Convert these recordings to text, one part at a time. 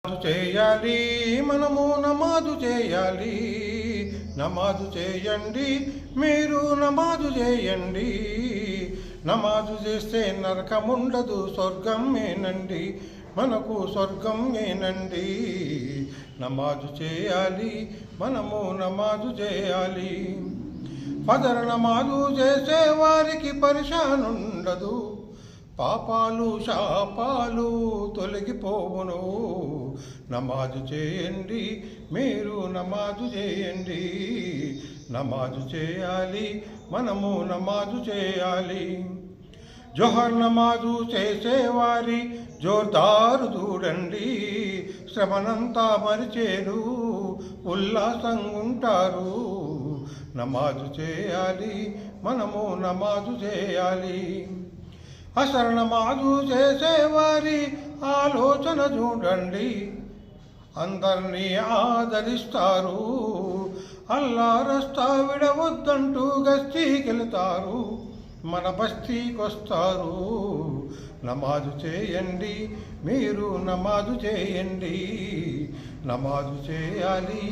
చేయాలి మనము నమాజు చేయాలి. నమాజు చేయండి, మీరు నమాజు చేయండి. నమాజు చేస్తే నరకముండదు, స్వర్గమేనండి, మనకు స్వర్గమేనండి. నమాజు చేయాలి, మనము నమాజు చేయాలి. ఫజర్ నమాజు చేసే వారికి పరిశానుండదు, పాపాలు శాపాలు తొలగిపోవును. నమాజు చేయండి, మీరు నమాజు చేయండి. నమాజు చేయాలి, మనము నమాజు చేయాలి. జోహర్ నమాజు చేసేవారి జోర్దారు చూడండి, శ్రమనంతా మరిచేరు, ఉల్లాసంగా ఉంటారు. నమాజు చేయాలి, మనము నమాజు చేయాలి. అసర్ నమాజు చేసేవారి ఆలోచన చూడండి, అందరినీ ఆదరిస్తారు. అల్లా రస్తా విడవద్దంటూ గస్తీకెళ్తారు, మన బస్తీకొస్తారు. నమాజు చేయండి, మీరు నమాజు చేయండి. నమాజు చేయాలి,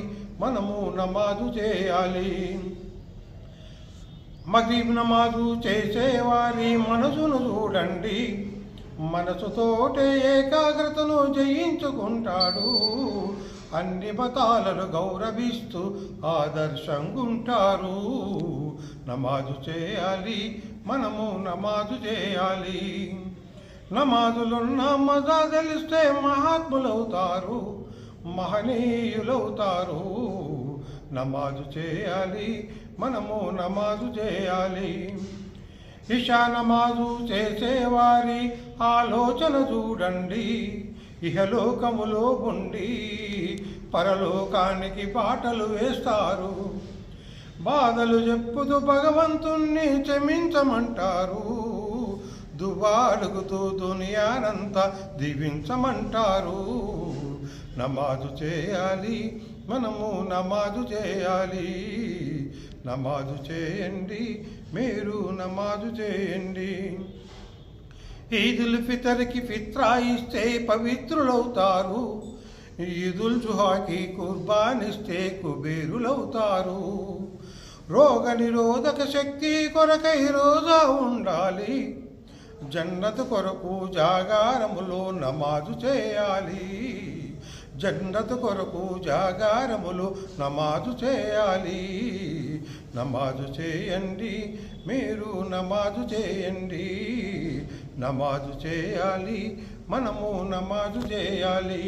మనము నమాజు చేయాలి. మగ్రిబ్ నమాజు చేసేవారి మనసును చూడండి, మనసుతోటే ఏకాగ్రతను జయించుకుంటాడు. అన్ని మతాలను గౌరవిస్తూ ఆదర్శంగుంటారు. నమాజు చేయాలి, మనము నమాజు చేయాలి. నమాజులున్న మజా తెలిస్తే మహాత్ములవుతారు, మహనీయులవుతారు. నమాజు చేయాలి, మనము నమాజు చేయాలి. ఇషా నమాజు చేసేవారి ఆలోచన చూడండి, ఇహలోకములో ఉండి పరలోకానికి బాటలు వేస్తారు. బాధలు చెప్పుతూ భగవంతుణ్ణి క్షమించమంటారు, దువ్వాడుగుతూ దునియానంతా దీవించమంటారు. నమాజు చేయాలి, మనము నమాజు చేయాలి. నమాజు చేయండి, మీరు నమాజు చేయండి. ఈదుల్ ఫితర్కి ఫిత్రా ఇస్తే పవిత్రులవుతారు, ఈదుల్ జుహాకి కుర్బానిస్తే కుబేరులవుతారు. రోగ నిరోధక శక్తి కొరకై రోజా ఉండాలి, జన్నత్ కొరకు జాగారములో నమాజు చేయాలి. జన్నత్ కొరకు జాగారములు నమాజు చేయాలి. నమాజు చేయండి, మీరు నమాజు చేయండి. నమాజు చేయాలి, మనము నమాజు చేయాలి.